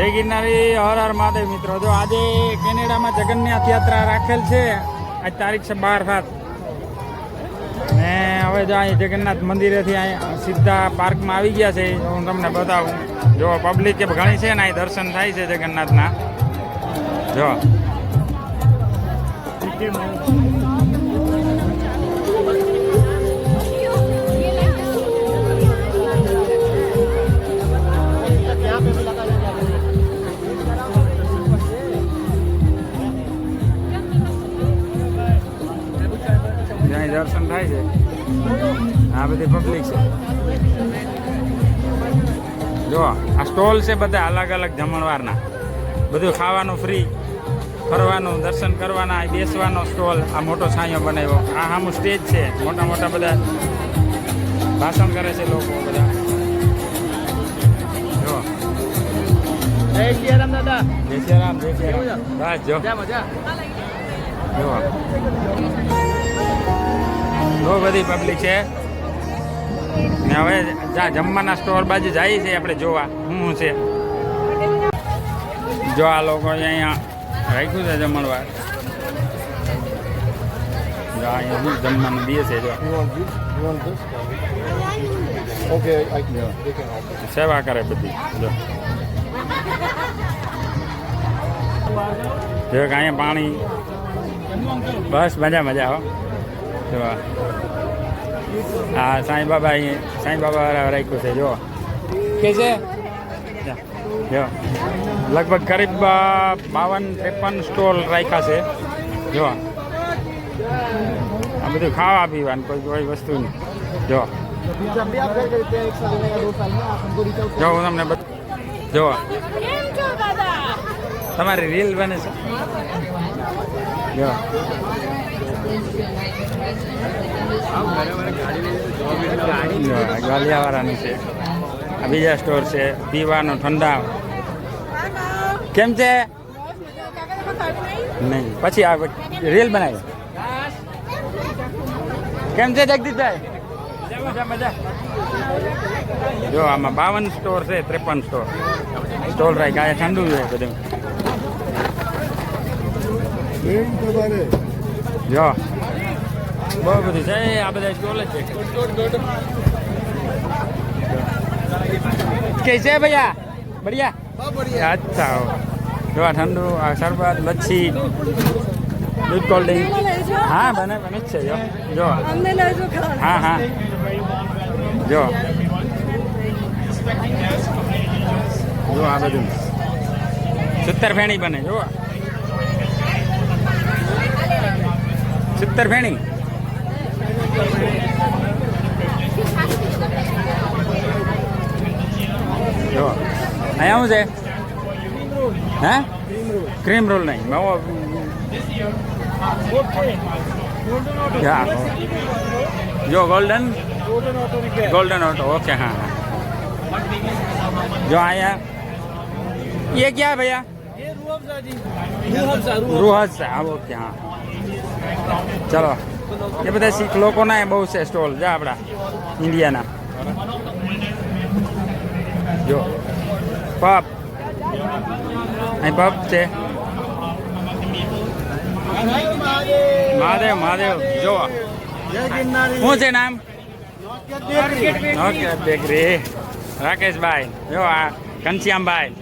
જય ગિરનારી, હર હર મહાદેવ. મિત્રો જો આજે કેનેડામાં જગન્નાથ યાત્રા રાખેલ છે. આજ તારીખ છે 12/7 ને હવે જો અહીં જગન્નાથ મંદિરેથી અહીં સીધા પાર્કમાં આવી ગયા છે. હું તમને બતાવું. જો પબ્લિક કે ઘણી છે ને અહીં દર્શન થાય છે જગન્નાથના. જો દર્શન થાય છે. આ બધી પબ્લિક છે. જો આ સ્ટોલ છે બધા અલગ અલગ જમણવારના. બધું ખાવાનું ફ્રી, ફરવાનું, દર્શન કરવાના, બેસવાનો સ્ટોલ. આ મોટો છાંયો બનાવ્યો. આ સામું સ્ટેજ છે. મોટા મોટા બધા ભાષણ કરે છે લોકો બધા. જો જય સિયારામ દાદા. જય સિયારામ, જય સિયારામ. બસ જો મજા. જો બહુ બધી પબ્લિક છે ને હવે જ્યાં જમવાના સ્ટોર બાજુ જાય છે આપણે જોવા શું છે. જો આ લોકો અહીંયા રાખ્યું છે જમણવાર. જો અહીંયા શું જમવાનું દે છે. જો સેવા કરે બધી. જો અહીંયા પાણી. બસ મજા મજા હો. હા સાંઈ બાબા વાળા રાખ્યું છે. જો કે છે જો લગભગ કરીબ 52-53 સ્ટોલ રાખ્યા છે. જો આ બધું ખાવા પીવાનું, કોઈ વસ્તુ નહીં. જો જો હું તમને જો તમારી રીલ બને છે. જો ગાલિયાવાળાનું છે. આ બીજા સ્ટોર છે. પીવાનું ઠંડા. કેમ છે? નહીં પછી આ રીલ બનાવી. કેમ છે જગદીશભાઈ? મજા મજા. જો આમાં 52 સ્ટોર છે, 53 સ્ટોલ રાખ્યા. આ ઠંડુ છે બધું. જો બહુ બધું છે. આ બધા સ્ટોલ જ છે. कैसे भैया? बढ़िया अच्छा हो. જો આ ઠંડુ, આ શરબત, લચ્છી, દૂધ, કોલ્ડ ડ્રિંક. હા બને જ છે. જો હા હા. જો જો આ બધું 70 ફેણી બને. જો 70 ફેણી. જો અહીંયા શું છે? હે ક્રીમ રોલ નહીં. જો ગોલ્ડન ઓટો. ઓકે हाँ हाँ. जो आया ये क्या है भैया? रूह अफ़ज़ा. हाँ ओके हाँ. चलो ये બધા શીખ લોકોના એ બહુ છે સ્ટોલ. જો આપણા ઇન્ડિયાના. જો પબ, અહીં પબ છે. મહાદેવ. જો શું છે નામ? Okay bakery. રાકેશભાઈ. જો આ ઘનશ્યામભાઈ.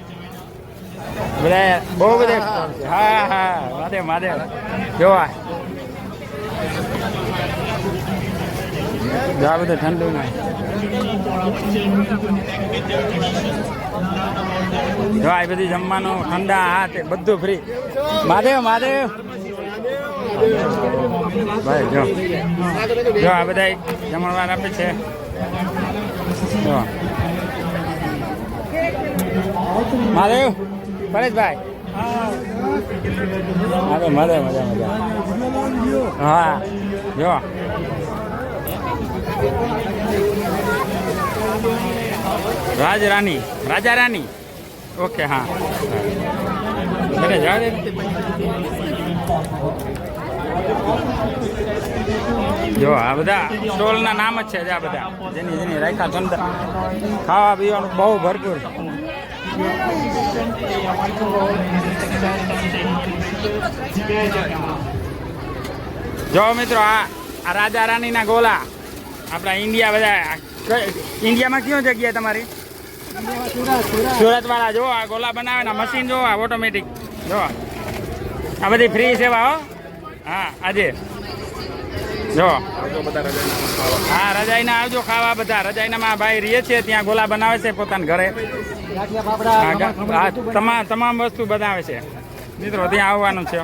બધા બહુ બધા સ્ટોલ છે. હા હા મહાદેવ. જો આ બધું ઠંડુ નહીં. જો આ બધી જમવાનું ઠંડા હાથ બધું ફ્રી. મહાદેવ ભાઈ. જો આ બધા જમણવાર આપે છે. જો મહાદેવ પરેશભાઈ. મહાદેવ મજા. હા જો રાજા રાની. ઓકે હા. જો આ બધા સ્ટોલના નામ જ છે. આ બધા જેની રાખ્યા અંદર ખાવા પીવાનું બહુ ભરપૂર. જો મિત્રો આ રાજા રાણીના ગોલા આપણા ઇન્ડિયા બધા ઇન્ડિયામાં કયો જગ્યા તમારી સુરત વાળા જો આ ગોલા બનાવે ને મશીન જો આ ઓટોમેટિક જો આ બધી ફ્રી સેવા હો હા આજે જો હા રજાઈના આવજો ખાવા બધા રજાઈનામાં ભાઈ રહે છે ત્યાં ગોલા બનાવે છે પોતાના ઘરે તમામ વસ્તુ બનાવે છે મિત્રો ત્યાં આવવાનું છે